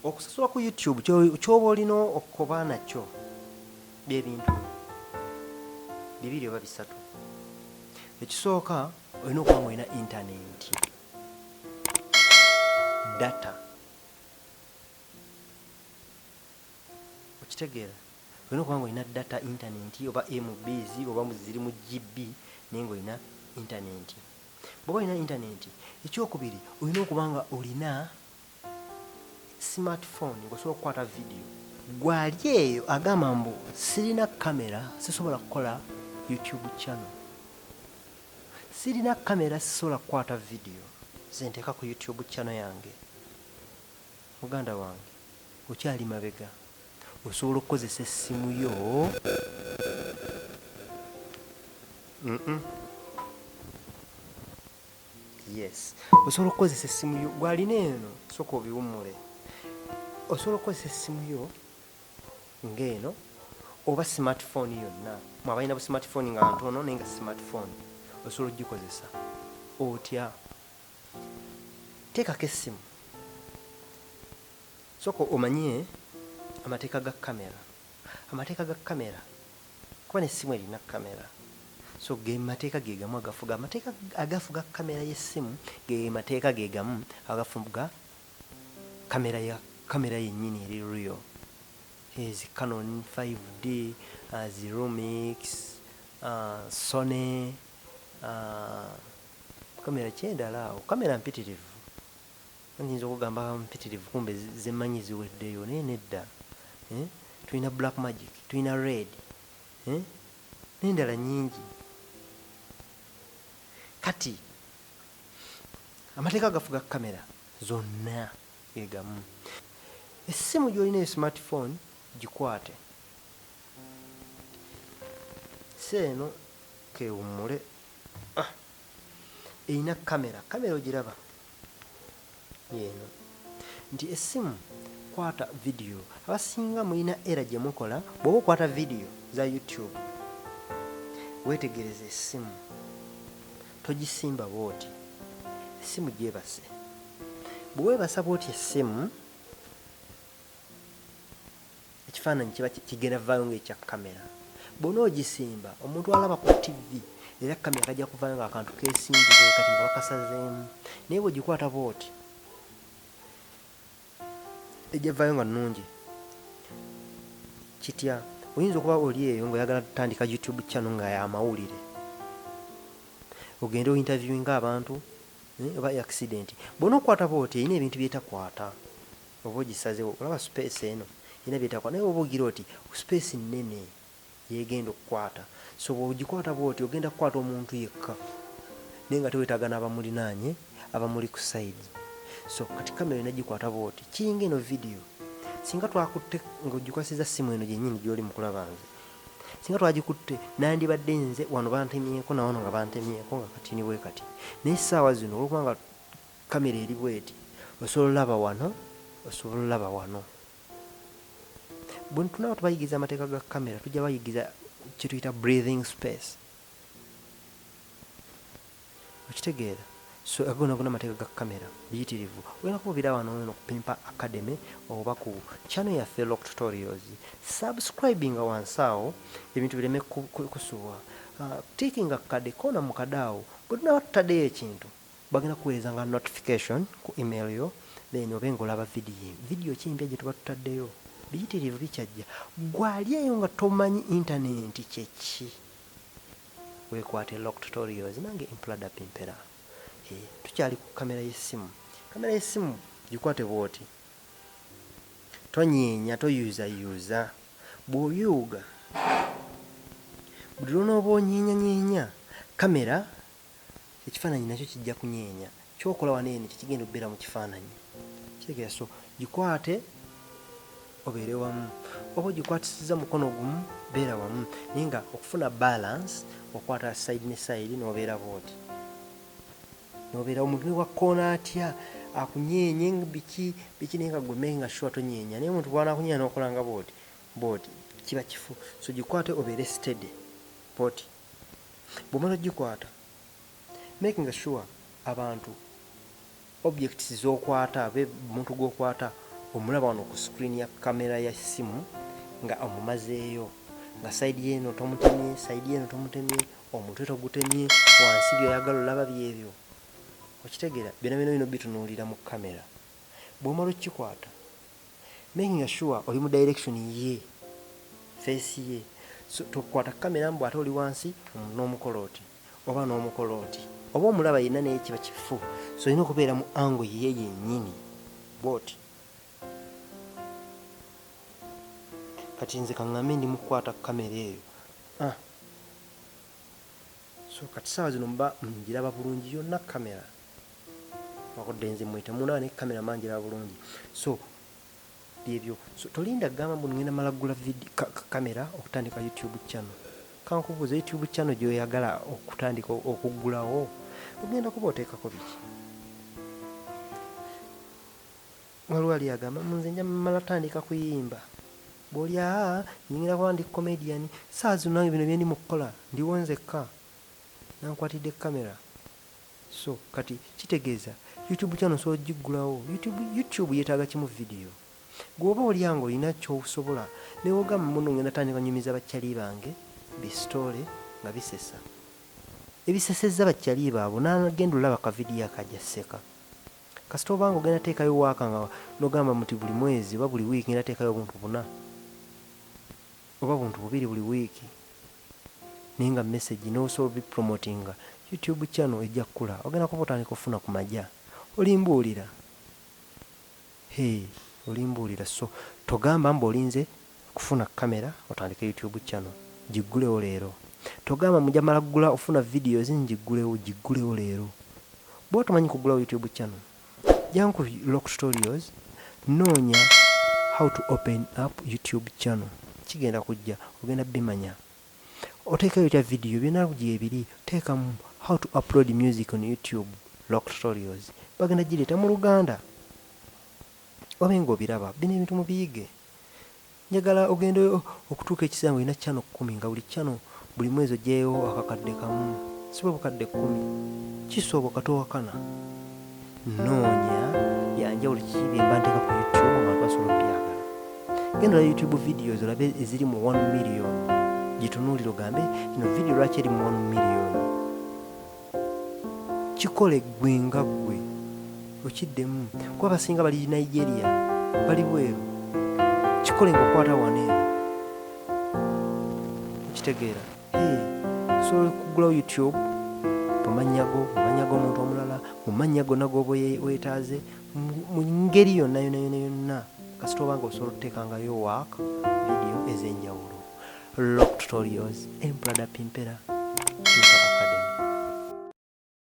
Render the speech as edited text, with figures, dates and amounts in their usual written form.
Okusasula ku YouTube ky'oba olina okuba nakyo by'ebintu bibiri oba bisatu. Ekisooka olina okuba ng'olina intaneti, data. Okitegeera? Olina okuba ng'olina data, intaneti oba MBs oba ziri mu GB naye ng'olina intaneti. Bw'oba olina intaneti, ekyokubiri olina okuba nga olina smartphone ng'osobola okukwata vidiyo. Gwali eyo agamba mbu sirina kamera sisobola kukola YouTube channel, sirina kamera sisobola kukwata vidiyo zenteeka ku YouTube channel yange. Muganda wange okyali mabega, osobola okukozesa essimu yo. Yes, osobola okukozesa essimu yo. Gwalina eno sooka obiwummule. Osobola okukozesa essimu yo ng'eno oba smartphone yonna. Mwe abalina bu smartphone nga ntono naye nga smartphone osobola ogikozesa otya. Teekako essimu, sooka omanye amateeka ga kamera. Amateeka ga kamera kuba n'essimu erina kamera, so ge mateeka ge gamu agafuga. Amateeka agafuga kamera y'essimu ge mateeka ge gamu agafuga kamera yennyini eri real. Ezi Canon 5D, Zeromix, Sony, kamera kyendala awo, kamera mpitirivu. Nyinza okugamba mpitirivu kumbe zemmanyi ziweddeyo naye nedda. Tulina Black Magic, tulina Red, n'endala nnyingi. Kati amateeka agafuga kamera zonna ge gamu. Essimu gy'olina smartphone gikwate. Seeno keewummule. Erina kamera. Kamera ogiraba yeeno. Nti essimu kwata vidiyo. Abasinga mulina era gye mukola, bw'oba okwata vidiyo za YouTube weetegereza essimu. Togisimba bw'oti. Essimu gyebase. Bwe weebasa bw'oti essimu, ekifaananyi kiba kigenda vaayo ng'ekya kamera. Bw'onoogisimba omuntu alaba ku TV era kamera kajja kuvaayo ng'akantu keesimbire kati nga bakasazeemu. Naye bw'ogikwata bw'oti ejja vaayo nga nnungi. Kitya oyinza okuba oli eyo ng'oyagala kutandika YouTube channel nga y'amawulire, ogende interviewinga abantu oba accident. Bw'onookwata bw'oti erina ebintu by'etakwata oba ogisazeewo. Olaba space eno erina by'etakwata naye oba ogira oti space nnene yeegenda okukwata. So bw'ogikwata bw'oti ogenda kukwata omuntu yekka naye nga teweetaaga n'abamulinaanye abamuli ku side. So kati kamera ena gikwata bw'oti kiyinga eno vidiyo. Singa twakutte ng'ogikwasiza ssimu eno gyennyini gy'oli mu kulaba nze, singa twagikutte nandibadde nze wano bantemyeko na wano nga bantemyeko nga kati ni bwe kati. Naye essaawa zino olwokuba nga kamera eri bw'eti osobola olaba wano, osobola olaba wano. Bwe tunaba tubayigiza amateeka ga kamera tujja bayigiza kye tuyita breathing space. Okitegeera? So agona amateeka ga kamera biyitirivu. Olina kubira wano eno ku Pimpa Academy oba ku channel yaffe Lock Tutorialz. Subscribinga wansi awo ebintu bireme kusuwa. Tikinga kade kona mu kadaawo. Bwe tunaba tutaddeyo ekintu bagenda kuweereza nga notification ku email yo, then obenga olaba vidiyo kimpya gye tuba tutaddeyo. Biyitirivu bikyajja. Gwali eyo nga tomanyi intaneti kyeki, weekwate Lock Tutorialz nange Implada Pimpera. Tukyali ku kamera y'essimu. Kamera y'essimu gikwate bw'oti. Tonyeenya, toyuuzayuuza. Bw'oyuuga buli lw'onooba onyeenyanyeenya kamera ekifaananyi nakyo kijja kunyeenya. Kyokola wano eno kigenda okubeera mu kifaananyi. Kitegeera? So gikwate obeere wamu. Oba ogikwatisizza mukono gumu beera wamu. Naye nga okufuna balance okwata side ne side n'obeera bw'oti. N'obeera omuntu ne wakkoona atya akunyeenye biki naye nga gwe nga sure tonyeenya. Naye omuntu bw'anaakunyeenya n'okola nga bw'oti kiba kifu. So gikwate obeere steady bw'oti. Bw'omala ogikwata making sure abantu objects z'okwata omuntu gw'okwata omulaba wano ku screen ya kamera ya simu nga omumazeeyo nga side yeno tomutemye, side yeno tomutemye, omutwe togutemye, wansi by'oyagala olaba byebyo. Okitegeera bino bitunuulira mu kamera. Bw'omala okkikwata making sure oli mu direction ye, face ye. So tokwata kamera mbu ate oli wansi n'omukolooti oba n'omukolooti oba omulaba yenna naye kiba kifu. So olina okubeera mu angle ye yennyini bw'oti. Kati nze kaŋŋambe ndi mukukwata kamera eyo. So kati saawa zino mba ngiraba bulungi yonna kamera. Wakodde nze mwita mulaba ne kamera mangiraba bulungi. So byebyo. So tolinda gamba mbu ngenda mala gula kamera okutandika YouTube channel. Kankubuuza YouTube channel gy'oyagala okutandika okuggulawo ogenda kuba oteekako biki? Waliwo ali agamba nze nja mala tandika kuyimba. Bw'oli nyingira kuba ndi comedian, saa zino nange bino bye ndi mu kukola ndiwo nzekka nankwatidde kamera. So kati kitegeeza YouTube channel so giggulawo. YouTube yeetaaga kimu video. Gwoba olyanga olina ky'osobola ne wogamba muno ngenda tandika nyumiza bakyali bange bisitole nga bisesa. Ebisesezza bakyali baabo n'agenda olaba ka video akajja sseka. Kasita obanga ogenda teekayo waaka nga n'ogamba muti buli mwezi oba buli wiiki ngenda teekayo buntu 4 oba buntu 2 buli wiiki naye nga message n'osobola bipromotinga YouTube channel ejja kukula. Ogenda kuba otandika okufuna ku majja. Olimbuulira. Olimbuulira. So togamba mbu olinze kufuna kamera otandike YouTube channel giggulewo leero. Togamba mujja mala kugula ofuna videos giggulewo leero. Bw'oba tomanyi kuggulawo YouTube channel jjangu ku Tutorialz noonya how to open up YouTube channel. Kigenda kujja ogenda bimanya. Oteekayo kya video byonna ebiri teekamu how to upload music on YouTube Tutorialz. Bagenda gireeta mu Luganda. Obe ng'obiraba bino ebintu mubiyige. Njagala ogende okutuuka ekiseera ng'olina channel 10 nga buli channel buli mwezi ogyeyo akakadde kamu. Siba bukadde 10. Kisoboka towakana. Noonya byanjawulo ki bye mba nteeka ku YouTube nga basobola okubyagala. Genda olaba YouTube videos olabe eziri mu 1 million. Gitunuulira ogambe ino video lwaki eri mu 1 million. Kikole ggwe nga ggwe okiddemu kuba abasinga bali Nigeria bali bweru. Kikole ng'okwata waneero okitegeera. So kuggulawo YouTube mu mannya g'omuntu omulala, mu mannya gonna g'oba weetaaze, mu ngeri yonna kasita obanga osobola okuteekangayo waaka video ez'enjawulo. Tutorialz Emperor Pimpera Academy.